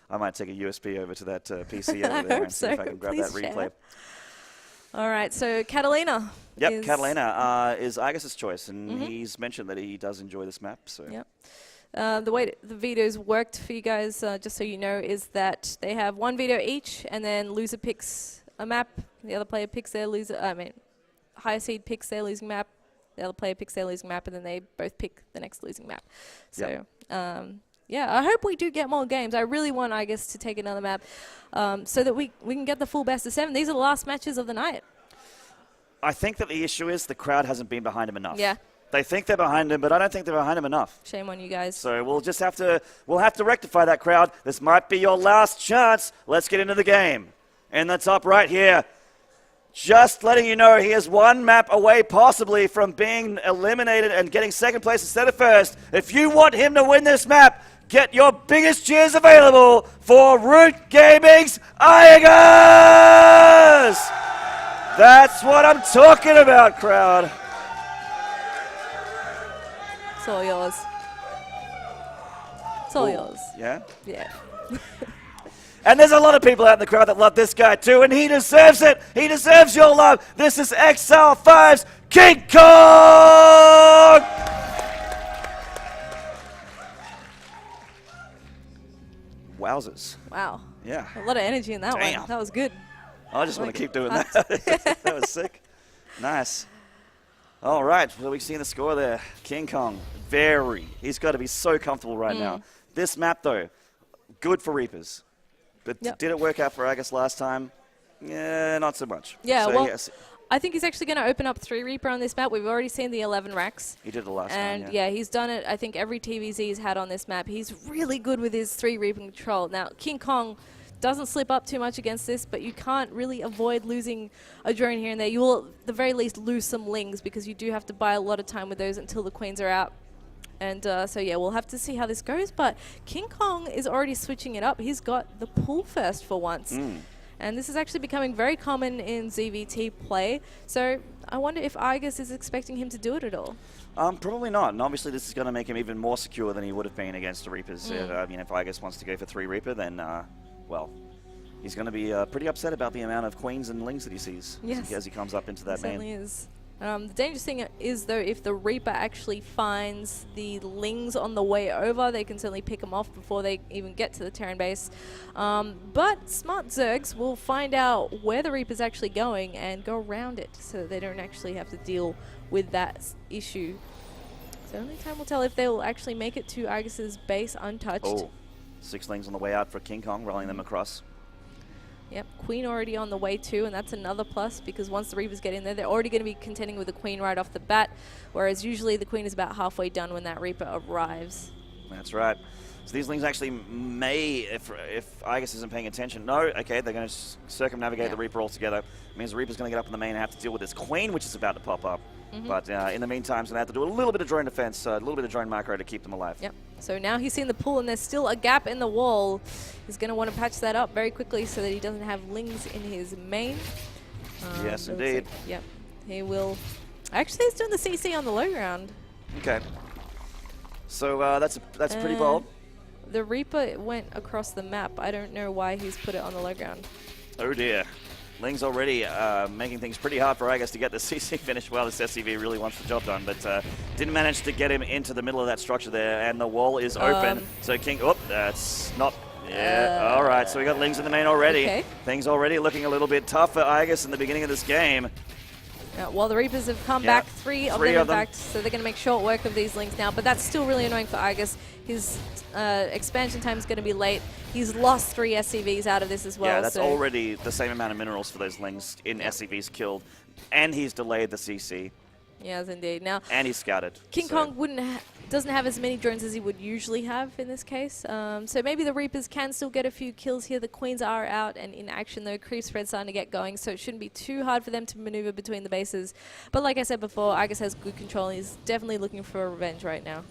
I might take a USB over to that PC over there and see if I can grab that replay. All right, so Catalina. Yep, Catalina is Iaguz's choice, and he's mentioned that he does enjoy this map. So. Yep. The way the vetoes worked for you guys, just so you know, is that they have one veto each, and then loser picks a map. The other player picks their loser. Higher seed picks their losing map. The other player picks their losing map, and then they both pick the next losing map. So. Yep. Yeah, I hope we do get more games. I really want Iaguz to take another map so that we can get the full best of 7. These are the last matches of the night. I think that the issue is the crowd hasn't been behind him enough. Yeah. They think they're behind him, but I don't think they're behind him enough. Shame on you guys. So we'll have to rectify that, crowd. This might be your last chance. Let's get into the game. In the top right here, just letting you know he is one map away possibly from being eliminated and getting second place instead of first. If you want him to win this map, get your biggest cheers available for Root Gaming's Iaguz! That's what I'm talking about, crowd. It's all yours. It's all yours. Yeah? Yeah. And there's a lot of people out in the crowd that love this guy too, and he deserves it. He deserves your love. This is XL5's KingKong! Wowzers. Wow. Yeah. A lot of energy in that Damn. one. That was good. I just want to keep doing that. That was sick. Nice. All right. Well, we've seen the score there. KingKong, he's got to be so comfortable right now. This map, though, good for Reapers. But did it work out for Iaguz last time? Yeah, not so much. Yeah, so, well, yes. I think he's actually going to open up 3 Reaper on this map. We've already seen the 11 racks. He did the last time, And yeah, he's done it, I think, every TVZ he's had on this map. He's really good with his 3 Reaper control. Now, KingKong doesn't slip up too much against this, but you can't really avoid losing a drone here and there. You will, at the very least, lose some lings because you do have to buy a lot of time with those until the queens are out. And so, yeah, we'll have to see how this goes. But KingKong is already switching it up. He's got the pull first for once. And this is actually becoming very common in ZVT play. So I wonder if Iaguz is expecting him to do it at all. Probably not. And obviously this is going to make him even more secure than he would have been against the Reapers. If Iaguz wants to go for 3 Reaper, then, well, he's going to be pretty upset about the amount of queens and lings that he sees as he comes up into that main. Certainly is. The dangerous thing is, though, if the Reaper actually finds the lings on the way over, they can certainly pick them off before they even get to the Terran base. But smart Zergs will find out where the Reaper's actually going and go around it so that they don't actually have to deal with that issue. So only time will tell if they will actually make it to Iaguz's base untouched. Oh, 6 lings on the way out for KingKong, rolling them across. Yep, Queen already on the way too, and that's another plus because once the Reapers get in there, they're already going to be contending with the Queen right off the bat, whereas usually the Queen is about halfway done when that Reaper arrives. That's right. So these lings actually may, if Iaguz isn't paying attention, no, okay, they're going to circumnavigate the Reaper altogether. It means the Reaper's going to get up in the main and have to deal with this Queen, which is about to pop up. But in the meantime, he's going to have to do a little bit of drone defense, a little bit of drone macro to keep them alive. Yep. So now he's seen the pull and there's still a gap in the wall. He's going to want to patch that up very quickly so that he doesn't have lings in his main. Yes, indeed. Yep. He will. Actually, he's doing the CC on the low ground. Okay. So that's pretty bold. The Reaper went across the map. I don't know why he's put it on the low ground. Oh dear. Ling's already making things pretty hard for Iaguz to get the CC finish. Well, this SCV really wants the job done, but didn't manage to get him into the middle of that structure there, and the wall is open. So that's not... Yeah, all right, so we got Lings in the main already. Okay. Things already looking a little bit tough for Iaguz in the beginning of this game. Well, the Reapers have come back, three of them in fact, so they're going to make short work of these Lings now, but that's still really annoying for Iaguz. His expansion time is going to be late. He's lost 3 SCVs out of this as well. Yeah, that's already the same amount of minerals for those Lings in SCVs killed, and he's delayed the CC. Yes, indeed. Now, and he's scouted. KingKong doesn't have as many drones as he would usually have in this case. So maybe the Reapers can still get a few kills here. The Queens are out and in action though. Creep spread's starting to get going, so it shouldn't be too hard for them to maneuver between the bases. But like I said before, Iaguz has good control. He's definitely looking for a revenge right now.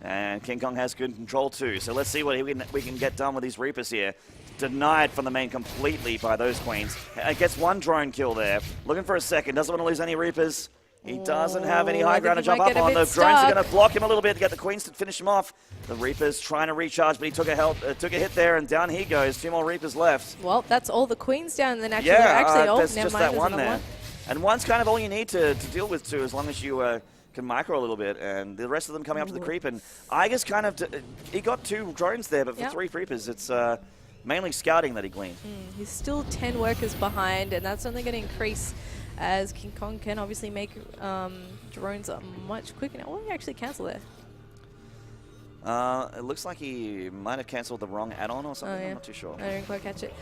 And KingKong has good control too. So let's see what we can get done with these Reapers here. Denied from the main completely by those Queens. Gets 1 drone kill there. Looking for a second. Doesn't want to lose any Reapers. He doesn't have any high ground to jump might up get a on. The bit drones are stuck. going to block him a little bit to get the Queens to finish him off. The Reaper's trying to recharge, but he took a hit there, and down he goes. 2 more Reapers left. Well, that's all the Queens down, and then actually, there's never just mind, that there's one another there. And one's kind of all you need to deal with, too, as long as you can micro a little bit, and the rest of them coming up to the creep. And Iaguz kind of, he got 2 drones there, but for 3 Reapers, it's mainly scouting that he gleaned. He's still 10 workers behind, and that's only going to increase as KingKong can obviously make drones much quicker now. What did he actually cancel there? It looks like he might have cancelled the wrong add-on or something. Oh, yeah. I'm not too sure. I didn't quite catch it.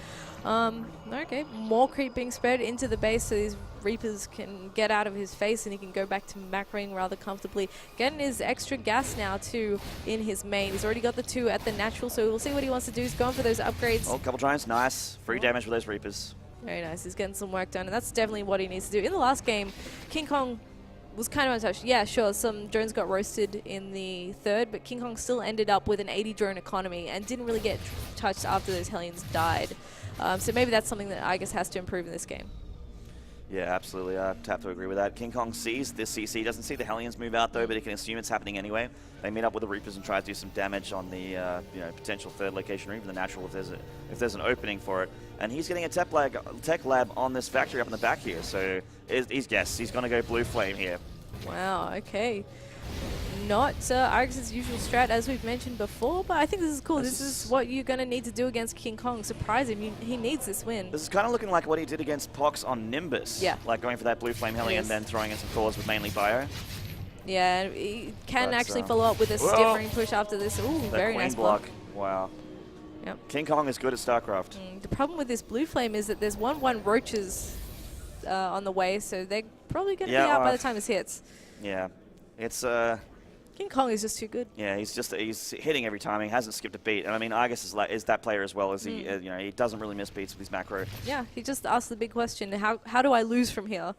Okay, more creep being spread into the base so these Reapers can get out of his face and he can go back to macroing rather comfortably. Getting his extra gas now too in his main. He's already got the 2 at the natural, so we'll see what he wants to do. He's going for those upgrades. Oh, couple drones, nice. Free damage for those Reapers. Very nice. He's getting some work done, and that's definitely what he needs to do. In the last game, KingKong was kind of untouched. Yeah, sure, some drones got roasted in the 3rd, but KingKong still ended up with an 80 drone economy and didn't really get touched after those Hellions died. So maybe that's something that I guess has to improve in this game. Yeah, absolutely. I have to agree with that. KingKong sees this CC, doesn't see the Hellions move out though, but he can assume it's happening anyway. They meet up with the Reapers and try to do some damage on the potential 3rd location or even the natural if there's an opening for it. And he's getting a tech lab on this factory up in the back here, so he's going to go blue flame here. Wow. Okay. Not Iaguz's usual strat, as we've mentioned before, but I think this is cool. This is what you're going to need to do against KingKong. Surprise him. He needs this win. This is kind of looking like what he did against Pox on Nimbus. Yeah. Like going for that blue flame Hellion and then throwing in some cores with mainly bio. Yeah, he can actually follow up with a stiffering push after this. Ooh, very nice block. Wow. Yep. KingKong is good at StarCraft. The problem with this blue flame is that there's 1/1 roaches on the way, so they're probably going to be out by the time this hits. Yeah. It's KingKong is just too good. Yeah, he's hitting every time. He hasn't skipped a beat. And I mean, Iaguz is that player as well as he he doesn't really miss beats with his macro. Yeah, he just asked the big question: how do I lose from here?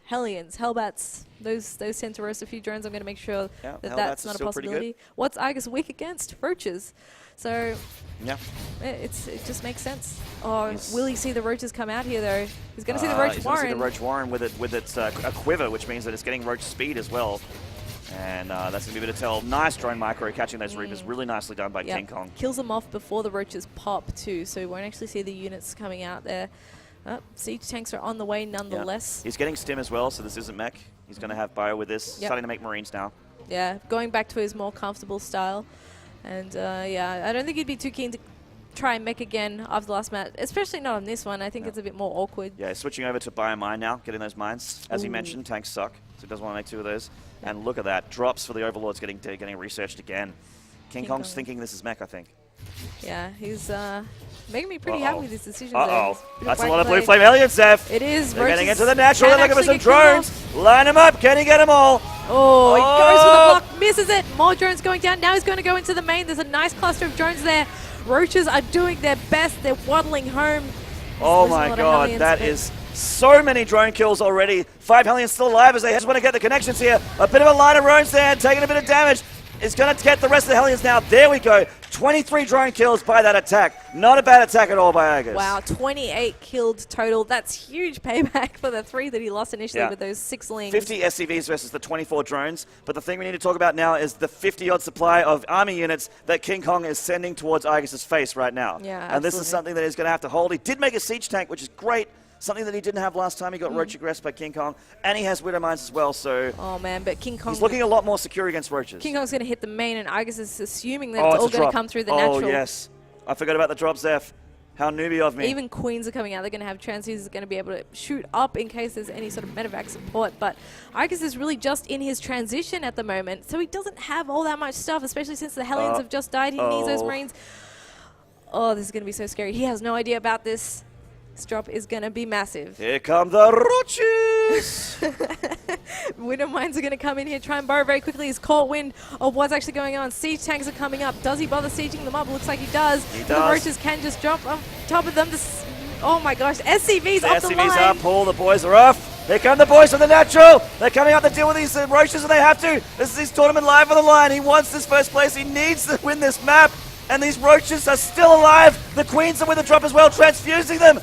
Hellions, Hellbats, those tend to roast a few drones. I'm going to make sure that that's not a possibility. What's Iaguz weak against? Roaches. So yeah, it just makes sense. Oh, will he see the roaches come out here though? He's going to see the Roach Warren. He's going to see the Roach Warren with its a quiver, which means that it's getting Roach speed as well. And that's going to be a bit of tell. Nice drone micro catching those Reapers. Really nicely done by KingKong. Kills them off before the roaches pop too, so we won't actually see the units coming out there. Siege tanks are on the way nonetheless. He's getting stim as well, so this isn't mech. He's going to have bio with this. Starting to make Marines now. Yeah, going back to his more comfortable style. And yeah, I don't think he'd be too keen to try and mech again after the last match, especially not on this one. I think it's a bit more awkward. Yeah, switching over to bio mine now, getting those mines. As he mentioned, tanks suck, so he doesn't want to make 2 of those. And look at that, drops for the Overlords getting researched again. KingKong's thinking this is mech, I think. Yeah, he's making me pretty happy with his decisions. That's a lot of blue flame Hellions, Zeph. It is. They're getting into the natural. They're looking for some drones. Line them up. Can he get them all? Oh, he goes for the block, misses it. More drones going down. Now he's going to go into the main. There's a nice cluster of drones there. Roaches are doing their best. They're waddling home. Oh my god, that is so many drone kills already. 5 Hellions still alive as they just want to get the connections here. A bit of a line of drones there, taking a bit of damage. Is going to get the rest of the Hellions now. There we go. 23 drone kills by that attack. Not a bad attack at all by Iaguz. Wow, 28 killed total. That's huge payback for the 3 that he lost initially with those 6 lings. 50 SCVs versus the 24 drones. But the thing we need to talk about now is the 50-odd supply of army units that KingKong is sending towards Iaguz's face right now. Yeah, and this is something that he's going to have to hold. He did make a siege tank, which is great. Something that he didn't have last time. He got roach aggressed by KingKong, and he has Widow Mines as well, so... Oh, man, but KingKong... He's looking a lot more secure against roaches. KingKong's going to hit the main, and Iaguz is assuming that it's all going to come through the natural. Oh, yes. I forgot about the drop, Zeph. How newbie of me. Even Queens are coming out. They're going to have transfuses going to be able to shoot up in case there's any sort of medevac support, but Iaguz is really just in his transition at the moment, so he doesn't have all that much stuff, especially since the Hellions have just died. He needs those Marines. Oh, this is going to be so scary. He has no idea about this. This drop is going to be massive. Here come the roaches! Widow Mines are going to come in here, try and burrow very quickly. He's caught wind of what's actually going on. Siege tanks are coming up. Does he bother sieging them up? Looks like he does. The roaches can just jump on top of them. Oh my gosh, SCVs off the line. SCVs up, Paul. The boys are off. Here come the boys from the natural. They're coming up to deal with these roaches, and they have to. This is his tournament live on the line. He wants this first place. He needs to win this map. And these roaches are still alive. The Queens are with the drop as well, transfusing them.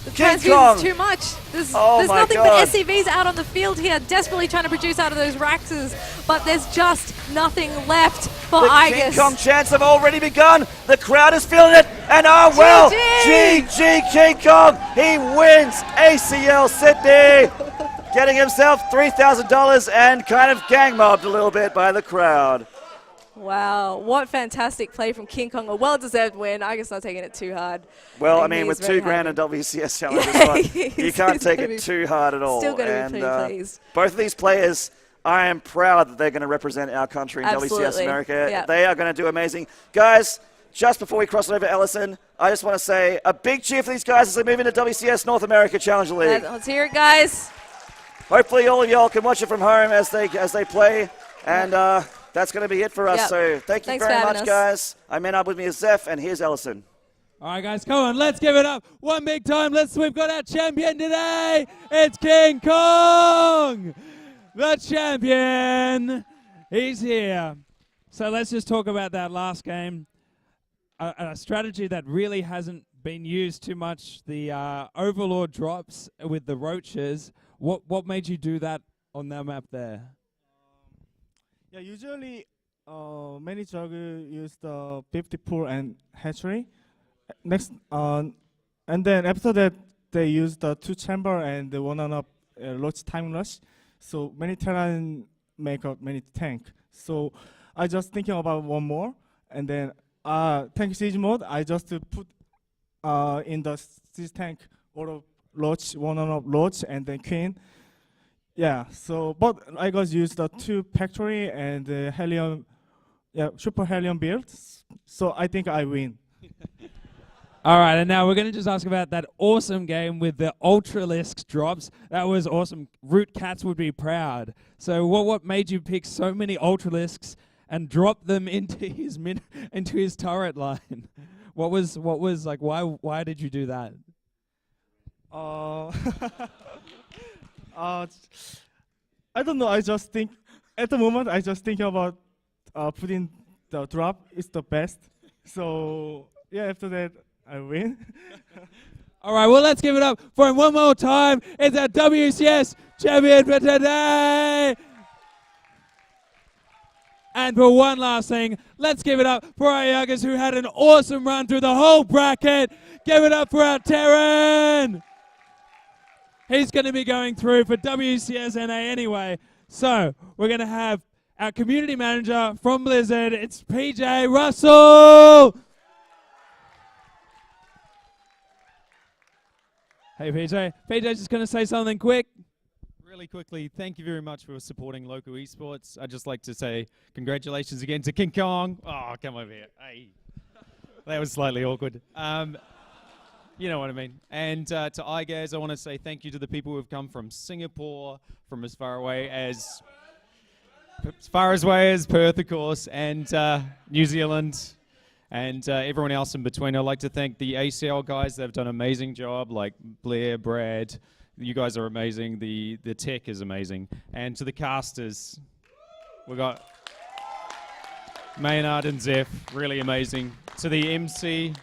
The KingKong. transfusion is too much. There's Oh my nothing God. but SCVs out on the field here, desperately trying to produce out of those Raxes, but there's just nothing left for The Iaguz. KingKong chants have already begun. The crowd is feeling it. And oh well, GG. GG KingKong. He wins ACL Sydney. Getting himself $3,000 and kind of gang mobbed a little bit by the crowd. Wow, what fantastic play from KingKong. A well-deserved win. Iaguz not taking it too hard. Well, I And mean, he's with very $2,000 happy. in WCS challenges, you He's can't take gonna it be too hard at all. still gonna be And, pretty pleased. both of these players, I am proud that they're going to represent our country in WCS Absolutely. America. Yeah. They are going to do amazing. Guys, just before we cross it over to Ellison, I just want to say a big cheer for these guys as they move into WCS North America Challenger League. Let's hear it, guys. Hopefully all of y'all can watch it from home as they play. And that's going to be it for us. Yep. So thank you Thanks for very having much, us. guys. I'm in up with me is Zeph, and here's Ellison. All right, guys, come on. Let's give it up. One big time. We've got our champion today. It's KingKong, the champion. He's here. So let's just talk about that last game. A strategy that really hasn't been used too much. The Overlord drops with the roaches. What made you do that on that map there? Yeah, usually many jugglers use the 50 pool and hatchery. Next, and then after that, they use the 2 chamber and the 1-on-up roach time rush. So many Terran make up many tank. So I just thinking about one more, and then tank siege mode. I just put in the siege tank auto roach 1-on-up roach and then queen. Yeah, so, but I guys use the 2 factory and the helium, super helium builds. So I think I win. All right, and now we're going to just ask about that awesome game with the Ultralisk drops. That was awesome. Root Cats would be proud. So what made you pick so many Ultralisks and drop them into his turret line? What was like, why did you do that? I don't know. I just think at the moment I just think about putting the drop is the best. So yeah, after that I win. All right, well, let's give it up for him one more time. It's our WCS champion for today. And for one last thing, let's give it up for our Iaguz, who had an awesome run through the whole bracket. Give it up for our Terran. He's going to be going through for WCS NA anyway. So we're going to have our community manager from Blizzard. It's PJ Russell. Hey, PJ. PJ's just going to say something quick. Really quickly, thank you very much for supporting local esports. I'd just like to say congratulations again to KingKong. Oh, come over here. Hey. That was slightly awkward. You know what I mean. And to Iaguz, I want to say thank you to the people who have come from Singapore, from as far away as Perth, of course, and New Zealand, and everyone else in between. I'd like to thank the ACL guys. They've done an amazing job, like Blair, Brad. You guys are amazing. The tech is amazing. And to the casters, we got Maynard and Zeph, really amazing. To the MC,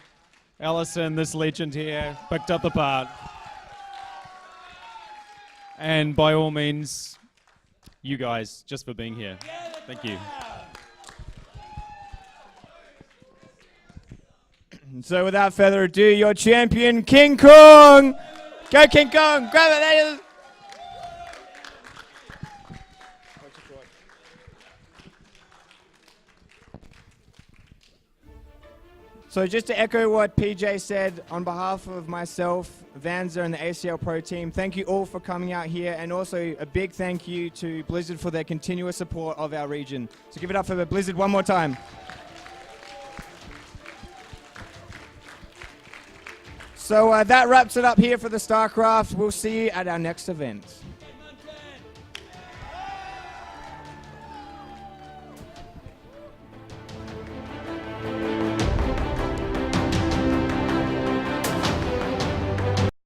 Ellison, this legend here, picked up the part. And by all means, you guys, just for being here. Thank you. So without further ado, your champion, KingKong. Go KingKong, grab it. So just to echo what PJ said, on behalf of myself, Vanza and the ACL Pro team, thank you all for coming out here, and also a big thank you to Blizzard for their continuous support of our region. So give it up for Blizzard one more time. So that wraps it up here for the StarCraft. We'll see you at our next event.